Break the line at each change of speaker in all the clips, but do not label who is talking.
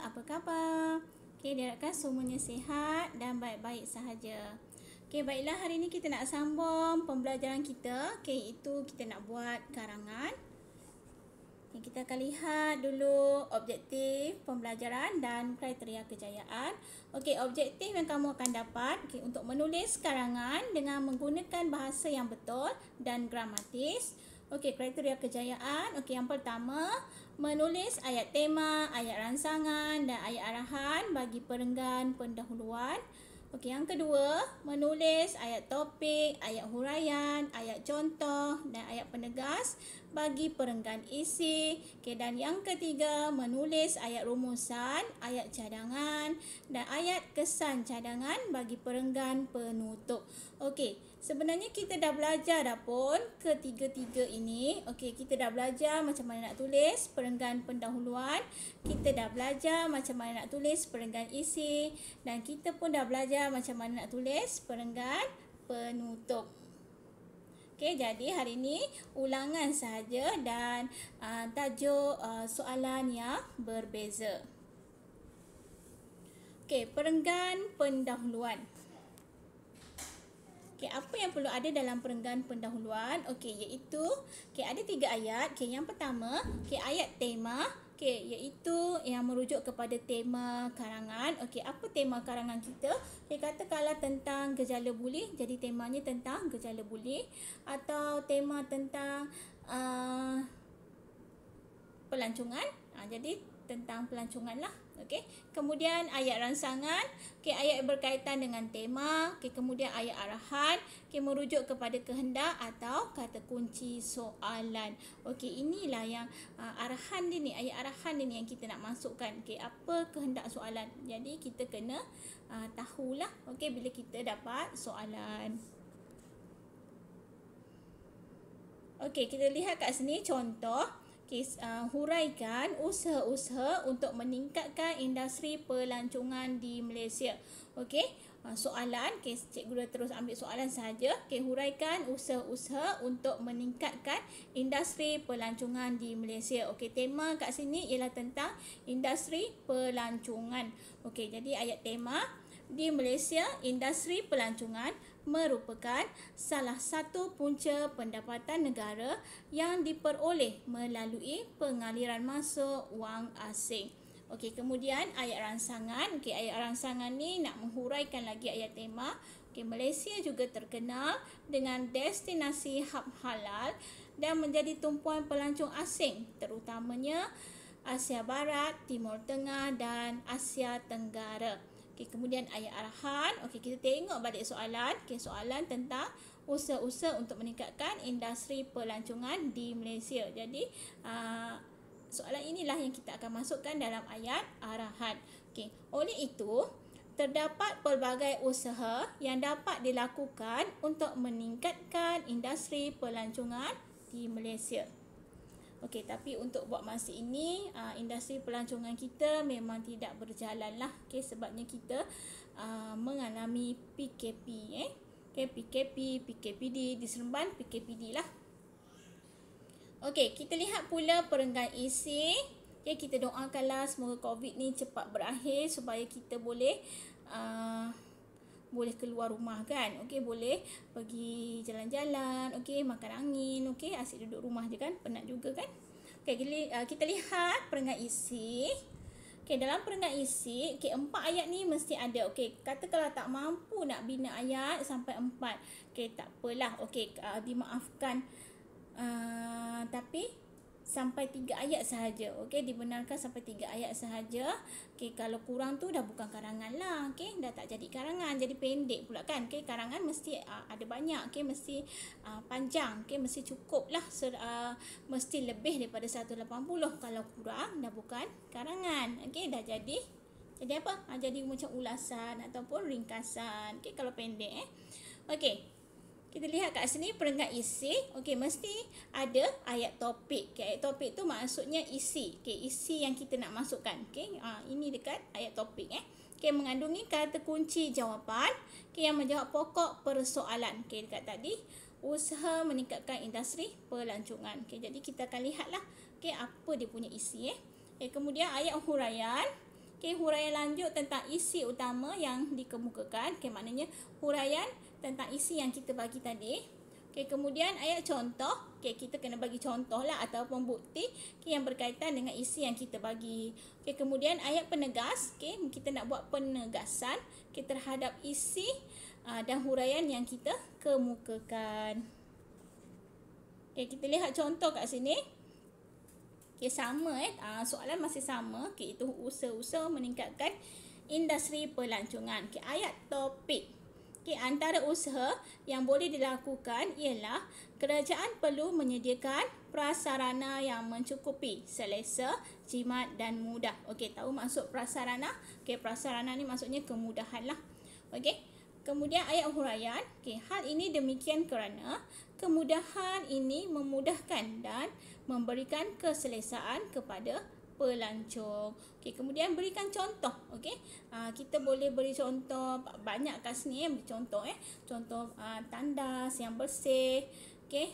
apa khabar? Okey, diharapkan semuanya sihat dan baik-baik sahaja. Okey, baiklah, hari ini kita nak sambung pembelajaran kita. Okey, itu kita nak buat karangan. Okay, kita akan lihat dulu objektif pembelajaran dan kriteria kejayaan. Okey, objektif yang kamu akan dapat untuk menulis karangan dengan menggunakan bahasa yang betul dan gramatis. Okey, kriteria kejayaan. Okey, yang pertama, menulis ayat tema, ayat rangsangan dan ayat arahan bagi perenggan pendahuluan. Okey, yang kedua, menulis ayat topik, ayat huraian, ayat contoh dan ayat penegas bagi perenggan isi. Okey, dan yang ketiga, menulis ayat rumusan, ayat cadangan dan ayat kesan cadangan bagi perenggan penutup. Okey, sebenarnya kita dah belajar dah pun ketiga-tiga ini. Okey, kita dah belajar macam mana nak tulis perenggan pendahuluan. Kita dah belajar macam mana nak tulis perenggan isi. Dan kita pun dah belajar macam mana nak tulis perenggan penutup. Okey, jadi hari ini ulangan sahaja dan tajuk soalan yang berbeza. Okey, perenggan pendahuluan. Okey, apa yang perlu ada dalam perenggan pendahuluan? Okey, iaitu ada 3 ayat. Okey, yang pertama, ayat tema. Okey, iaitu yang merujuk kepada tema karangan. Okey, apa tema karangan kita? Okey, katakanlah tentang gejala buli, jadi temanya tentang gejala buli, atau tema tentang pelancongan. Jadi tentang pelancongan lah. Okey. Kemudian ayat rangsangan, ayat berkaitan dengan tema, kemudian ayat arahan, merujuk kepada kehendak atau kata kunci soalan. Okey, inilah yang arahan dia ni, ayat arahan dia ni yang kita nak masukkan. Apa kehendak soalan. Jadi kita kena tahulah bila kita dapat soalan. Okey, kita lihat kat sini contoh. Huraikan usaha-usaha untuk meningkatkan industri pelancongan di Malaysia. Okey, soalan, cikgu dah terus ambil soalan sahaja. Huraikan usaha-usaha untuk meningkatkan industri pelancongan di Malaysia. Okey, tema kat sini ialah tentang industri pelancongan. Okey, jadi ayat tema, di Malaysia, industri pelancongan merupakan salah satu punca pendapatan negara yang diperoleh melalui pengaliran masuk wang asing. Okey, kemudian ayat rangsangan. Ayat rangsangan ni nak menghuraikan lagi ayat tema. Malaysia juga terkenal dengan destinasi hub halal dan menjadi tumpuan pelancong asing, terutamanya Asia Barat, Timur Tengah dan Asia Tenggara. Kemudian ayat arahan. Kita tengok balik soalan. Soalan tentang usaha-usaha untuk meningkatkan industri pelancongan di Malaysia. Jadi soalan inilah yang kita akan masukkan dalam ayat arahan. Oleh itu, terdapat pelbagai usaha yang dapat dilakukan untuk meningkatkan industri pelancongan di Malaysia. Okey, tapi untuk buat masa ini industri pelancongan kita memang tidak berjalan lah. Sebabnya kita mengalami PKP. PKP, PKPD, di Seremban PKPD lah. Okey, kita lihat pula perenggan isi. Kita doakanlah semoga COVID ni cepat berakhir supaya kita boleh keluar rumah kan. Boleh pergi jalan-jalan, makan angin, asyik duduk rumah je kan, penat juga kan. Kita lihat perenggan isi. Dalam perenggan isi, 4 ayat ni mesti ada. Katakanlah tak mampu nak bina ayat sampai 4. Tak apalah. Dimaafkan. Tapi sampai 3 ayat sahaja. Dibenarkan sampai 3 ayat sahaja. Kalau kurang tu dah bukan karangan lah. Dah tak jadi karangan, jadi pendek pula kan. Karangan mesti ada banyak. Mesti panjang. Mesti cukup lah. Mesti lebih daripada 180. Kalau kurang dah bukan karangan. Dah jadi apa? Jadi macam ulasan ataupun ringkasan. Kalau pendek kita lihat kat sini perenggan isi. Mesti ada ayat topik. Ayat topik tu maksudnya isi. Isi yang kita nak masukkan. Ini dekat ayat topik. Mengandungi kata kunci jawapan yang menjawab pokok persoalan. Dekat tadi, usaha meningkatkan industri pelancongan. Jadi kita akan lihatlah apa dia punya isi. Kemudian ayat huraian. Okey, huraian lanjut tentang isi utama yang dikemukakan. Okey, maknanya huraian tentang isi yang kita bagi tadi. Okey, kemudian ayat contoh. Okey, kita kena bagi contoh lah ataupun bukti yang berkaitan dengan isi yang kita bagi. Okey, kemudian ayat penegas. Okey, kita nak buat penegasan terhadap isi dan huraian yang kita kemukakan. Okey, kita lihat contoh kat sini. Okey, sama soalan masih sama. Okey, itu usaha-usaha meningkatkan industri pelancongan. Okey, ayat topik. Okey, antara usaha yang boleh dilakukan ialah kerajaan perlu menyediakan prasarana yang mencukupi, selesa, jimat dan mudah. Okey, tahu maksud prasarana? Okey, prasarana ni maksudnya kemudahan lah. Okey. Kemudian ayat huraian. Okey, hal ini demikian kerana kemudahan ini memudahkan dan memberikan keselesaan kepada pelancong. Okey, kemudian berikan contoh. Okey, kita boleh beri contoh banyak kat sini. Beri contoh contoh tandas yang bersih. Okey,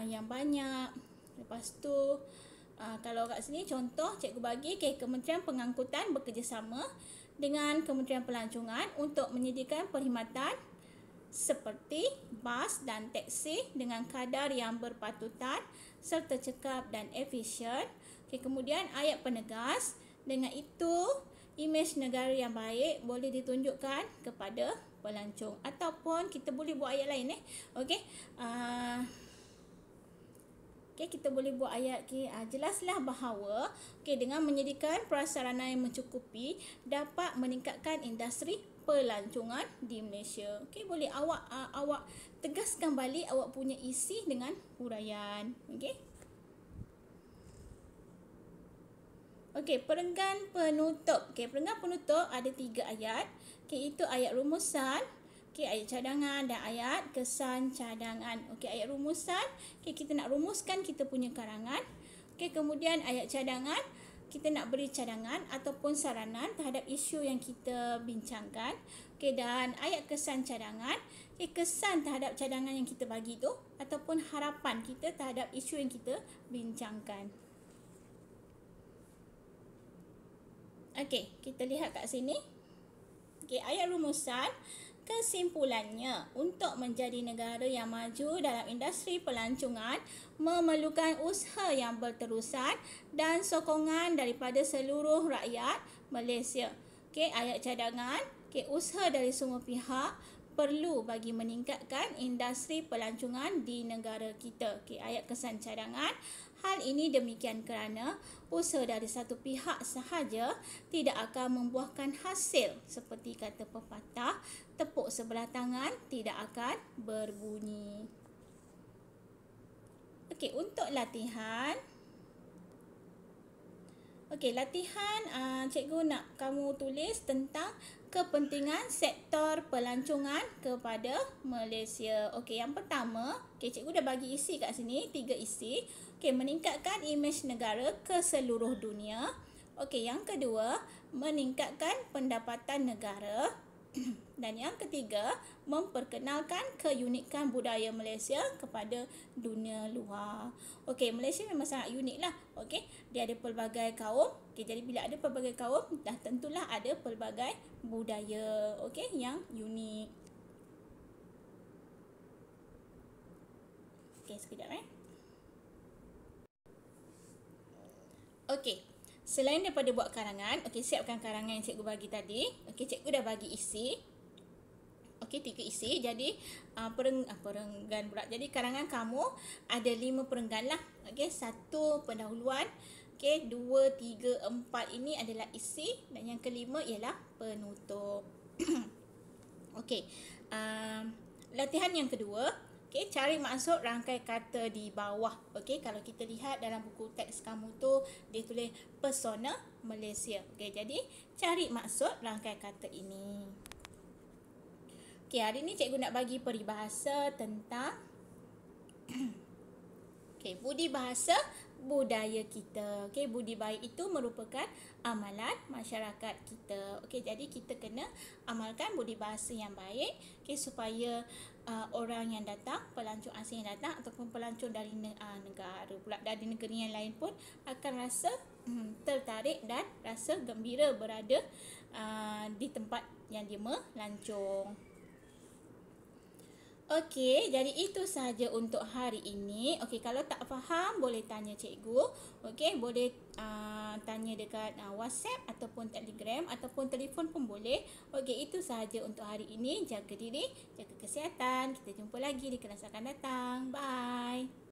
yang banyak. Lepas tu kalau kat sini contoh cikgu bagi, Kementerian Pengangkutan bekerjasama dengan Kementerian Pelancongan untuk menyediakan perkhidmatan seperti bas dan teksi dengan kadar yang berpatutan serta cekap dan efisien. Okey, kemudian ayat penegas. Dengan itu, imej negara yang baik boleh ditunjukkan kepada pelancong. Ataupun kita boleh buat ayat lain Okey. Okey, kita boleh buat ayat jelaslah bahawa dengan menyediakan prasarana yang mencukupi dapat meningkatkan industri pelancongan di Malaysia. Okey, boleh awak tegaskan balik awak punya isi dengan huraian. Okey. Okey, perenggan penutup. Okey, perenggan penutup ada 3 ayat. Okey, itu ayat rumusan. Okey, ayat cadangan dan ayat kesan cadangan. Okey, ayat rumusan. Okey, kita nak rumuskan kita punya karangan. Okey, kemudian ayat cadangan. Kita nak beri cadangan ataupun saranan terhadap isu yang kita bincangkan. Okey, dan ayat kesan cadangan. Okey, kesan terhadap cadangan yang kita bagi tu ataupun harapan kita terhadap isu yang kita bincangkan. Okey, kita lihat kat sini. Okey, ayat rumusan. Kesimpulannya, untuk menjadi negara yang maju dalam industri pelancongan memerlukan usaha yang berterusan dan sokongan daripada seluruh rakyat Malaysia. Okey, ayat cadangan. Okey, usaha dari semua pihak perlu bagi meningkatkan industri pelancongan di negara kita. Okey, ayat kesan cadangan. Hal ini demikian kerana usaha dari satu pihak sahaja tidak akan membuahkan hasil. Seperti kata pepatah, tepuk sebelah tangan tidak akan berbunyi. Okey, untuk latihan. Okey, latihan cikgu nak kamu tulis tentang kepentingan sektor pelancongan kepada Malaysia. Okey, yang pertama, cikgu dah bagi isi kat sini, 3 isi. Okey, meningkatkan imej negara ke seluruh dunia. Okey, yang kedua, meningkatkan pendapatan negara. Dan yang ketiga, memperkenalkan keunikan budaya Malaysia kepada dunia luar. Okey, Malaysia memang sangat unik lah. Okey, dia ada pelbagai kaum. Okey, jadi bila ada pelbagai kaum, dah tentulah ada pelbagai budaya. Okey, yang unik. Okey, sekejap Okey. Selain daripada buat karangan, okey, siapkan karangan yang cikgu bagi tadi. Okey, cikgu dah bagi isi. Okey, 3 isi. Jadi perenggan pula. Jadi karangan kamu ada 5 perenggan lah. Okey, 1 pendahuluan. Okey, 2, 3, 4 ini adalah isi dan yang kelima ialah penutup. Okey. Latihan yang kedua. Okey, cari maksud rangkai kata di bawah. Okey, kalau kita lihat dalam buku teks kamu tu dia tulis pesona Malaysia. Okey, jadi cari maksud rangkai kata ini. Okey, hari ni cikgu nak bagi peribahasa tentang budi bahasa budaya kita. Okey, budi baik itu merupakan amalan masyarakat kita. Okey, jadi kita kena amalkan budi bahasa yang baik, okey, supaya orang yang datang, pelancong asing yang datang ataupun pelancong dari negara pula dari negeri yang lain pun akan rasa tertarik dan rasa gembira berada di tempat yang dia melancong. Okey, jadi itu sahaja untuk hari ini. Okey, kalau tak faham boleh tanya cikgu. Okey, boleh tanya dekat WhatsApp ataupun Telegram ataupun telefon pun boleh. Okey, itu sahaja untuk hari ini. Jaga diri, jaga kesihatan. Kita jumpa lagi di kelas akan datang. Bye.